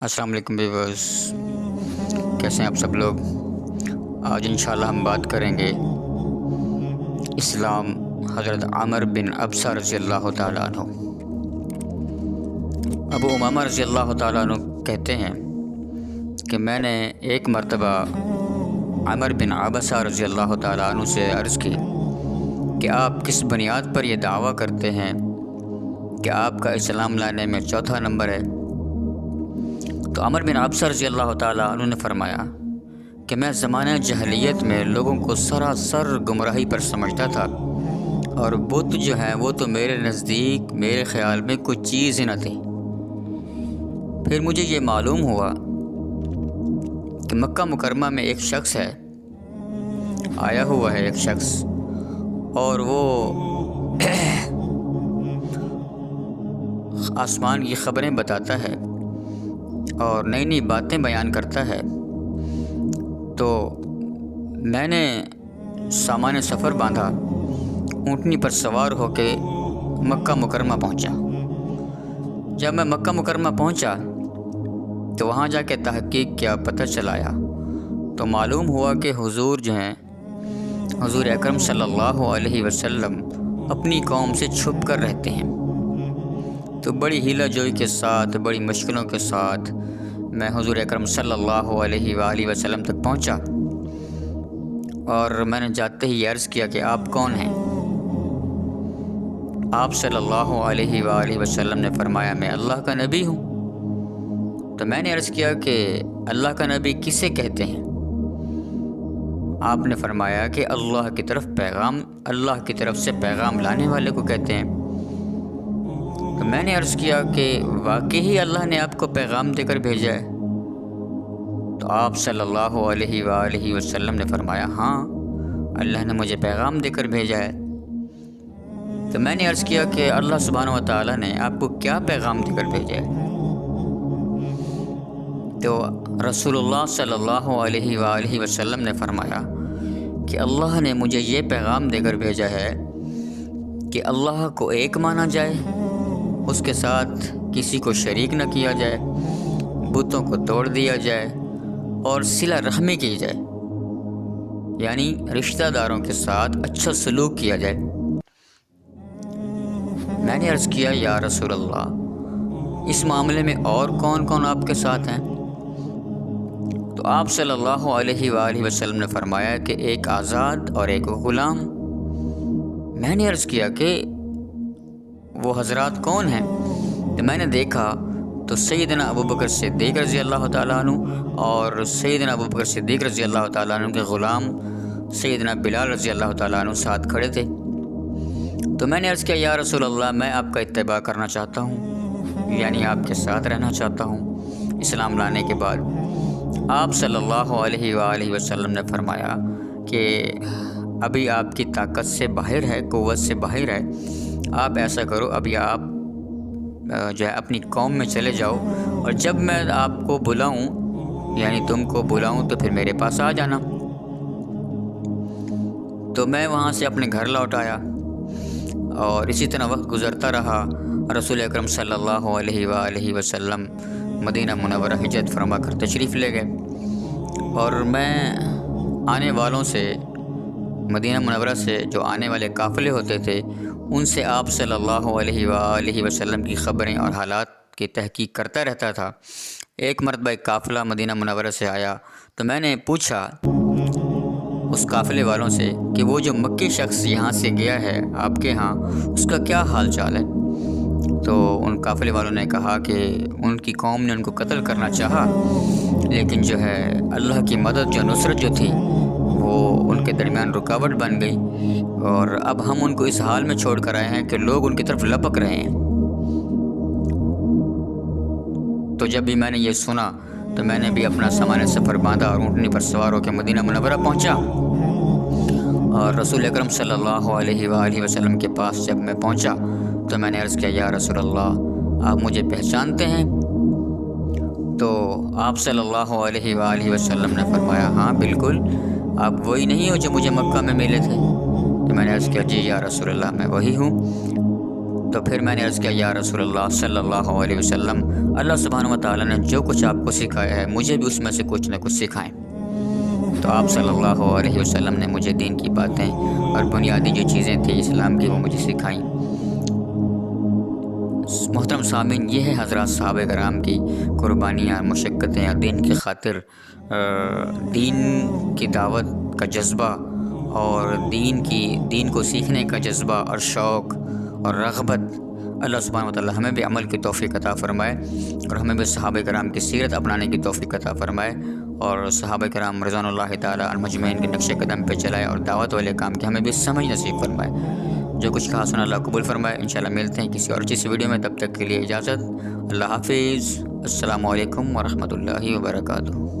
السلام علیکم ویورز، کیسے ہیں آپ سب لوگ؟ آج انشاءاللہ ہم بات کریں گے اسلام حضرت عامر بن ابسہ رضی اللہ تعالیٰ عنہ۔ ابو امامہ رضی اللہ تعالیٰ عنہ کہتے ہیں کہ میں نے ایک مرتبہ عامر بن ابسہ رضی اللہ تعالیٰ عنہ سے عرض کی کہ آپ کس بنیاد پر یہ دعویٰ کرتے ہیں کہ آپ کا اسلام لانے میں چوتھا نمبر ہے؟ تو عامر بن ابسہ رضی اللہ تعالیٰ عنہ نے فرمایا کہ میں زمانہ جاہلیت میں لوگوں کو سراسر گمراہی پر سمجھتا تھا، اور بت جو ہیں وہ تو میرے نزدیک میرے خیال میں کوئی چیز ہی نہ تھی۔ پھر مجھے یہ معلوم ہوا کہ مکہ مکرمہ میں ایک شخص ہے، آیا ہوا ہے ایک شخص، اور وہ آسمان کی خبریں بتاتا ہے اور نئی نئی باتیں بیان کرتا ہے۔ تو میں نے سامان سفر باندھا، اونٹنی پر سوار ہو کے مکہ مکرمہ پہنچا۔ جب میں مکہ مکرمہ پہنچا تو وہاں جا کے تحقیق کیا، پتہ چلایا تو معلوم ہوا کہ حضور جو ہیں، حضور اکرم صلی اللہ علیہ وسلم اپنی قوم سے چھپ کر رہتے ہیں۔ تو بڑی ہیلہ جوئی کے ساتھ، بڑی مشکلوں کے ساتھ میں حضور اکرم صلی اللہ علیہ وآلہ وسلم تک پہنچا، اور میں نے جاتے ہی عرض کیا کہ آپ کون ہیں؟ آپ صلی اللہ علیہ وآلہ وسلم نے فرمایا میں اللہ کا نبی ہوں۔ تو میں نے عرض کیا کہ اللہ کا نبی کسے کہتے ہیں؟ آپ نے فرمایا کہ اللہ کی طرف سے پیغام لانے والے کو کہتے ہیں۔ تو میں نے عرض کیا کہ واقعی اللہ نے آپ کو پیغام دے کر بھیجا ہے؟ تو آپ صلی اللہ علیہ وآلہ وسلم نے فرمایا ہاں، اللہ نے مجھے پیغام دے کر بھیجا ہے۔ تو میں نے عرض کیا کہ اللہ سبحانہ و تعالیٰ نے آپ کو کیا پیغام دے کر بھیجا ہے؟ تو رسول اللہ صلی اللہ علیہ وآلہ وسلم نے فرمایا کہ اللہ نے مجھے یہ پیغام دے کر بھیجا ہے کہ اللہ کو ایک مانا جائے، اس کے ساتھ کسی کو شریک نہ کیا جائے، بتوں کو توڑ دیا جائے، اور صلہ رحمی کی جائے، یعنی رشتہ داروں کے ساتھ اچھا سلوک کیا جائے۔ میں نے عرض کیا یا رسول اللہ، اس معاملے میں اور کون کون آپ کے ساتھ ہیں؟ تو آپ صلی اللہ علیہ وآلہ وسلم نے فرمایا کہ ایک آزاد اور ایک غلام۔ میں نے عرض کیا کہ وہ حضرات کون ہیں؟ تو میں نے دیکھا تو سیدنا ابوبکر صدیق رضی اللہ تعالیٰ عنہ اور سیدنا ابوبکر صدیق رضی اللہ تعالیٰ عنہ کے غلام سیدنا بلال رضی اللہ تعالیٰ عنہ ساتھ کھڑے تھے۔ تو میں نے عرض کیا یا رسول اللہ، میں آپ کا اتباع کرنا چاہتا ہوں، یعنی آپ کے ساتھ رہنا چاہتا ہوں اسلام لانے کے بعد۔ آپ صلی اللہ علیہ وآلہ وسلم نے فرمایا کہ ابھی آپ کی طاقت سے باہر ہے، قوت سے باہر ہے، آپ ایسا کرو، ابھی آپ جو ہے اپنی قوم میں چلے جاؤ، اور جب میں آپ کو بلاؤں، یعنی تم کو بلاؤں، تو پھر میرے پاس آ جانا۔ تو میں وہاں سے اپنے گھر لوٹ آیا، اور اسی طرح وقت گزرتا رہا۔ رسول اکرم صلی اللہ علیہ وآلہ وسلم مدینہ منورہ ہجرت فرما کر تشریف لے گئے، اور میں آنے والوں سے، مدینہ منورہ سے جو آنے والے قافلے ہوتے تھے، ان سے آپ صلی اللہ علیہ وآلہ وسلم کی خبریں اور حالات کی تحقیق کرتا رہتا تھا۔ ایک مرتبہ ایک قافلہ مدینہ منورہ سے آیا، تو میں نے پوچھا اس قافلے والوں سے کہ وہ جو مکی شخص یہاں سے گیا ہے آپ کے ہاں، اس کا کیا حال چال ہے؟ تو ان قافلے والوں نے کہا کہ ان کی قوم نے ان کو قتل کرنا چاہا، لیکن جو ہے اللہ کی مدد، جو نصرت جو تھی، وہ ان کے درمیان رکاوٹ بن گئی، اور اب ہم ان کو اس حال میں چھوڑ کر آئے ہیں کہ لوگ ان کی طرف لپک رہے ہیں۔ تو جب بھی میں نے یہ سنا تو میں نے بھی اپنا سامان سفر باندھا اور اونٹنی پر سوار ہو کے مدینہ منورہ پہنچا، اور رسول اکرم صلی اللہ علیہ وآلہ وسلم کے پاس جب میں پہنچا تو میں نے عرض کیا یا رسول اللہ، آپ مجھے پہچانتے ہیں؟ تو آپ صلی اللہ علیہ وآلہ وسلم نے فرمایا ہاں بالکل، آپ وہی نہیں ہو جو مجھے مکہ میں ملے تھے؟ تو میں نے عرض کیا جی یا رسول اللہ، میں وہی ہوں۔ تو پھر میں نے عرض کیا یا رسول اللہ صلی اللہ علیہ وسلم، اللہ سبحانہ و تعالیٰ نے جو کچھ آپ کو سکھایا ہے مجھے بھی اس میں سے کچھ نہ کچھ سکھائیں۔ تو آپ صلی اللہ علیہ وسلم نے مجھے دین کی باتیں اور بنیادی جو چیزیں تھیں اسلام کی وہ مجھے سکھائیں۔ محترم سامعین، یہ ہے حضرات صحابہ کرام کی قربانیاں، مشقتیں اور دین کی خاطر دین کی دعوت کا جذبہ اور دین کو سیکھنے کا جذبہ اور شوق اور رغبت۔ اللہ سبحانہ و تعالی ہمیں بھی عمل کی توفیق عطا فرمائے اور ہمیں بھی صحابہ کرام کی سیرت اپنانے کی توفیق عطا فرمائے اور صحابہ کرام رضوان اللہ تعالی عنہم مجمعین کے نقش قدم پہ چلائے اور دعوت والے کام کی ہمیں بھی سمجھ نصیب فرمائے۔ جو کچھ کہا سنا اللہ قبول فرمائے۔ انشاءاللہ ملتے ہیں کسی اور چیز ویڈیو میں، تب تک کے لیے اجازت، اللہ حافظ، السلام علیکم ورحمۃ اللہ وبرکاتہ۔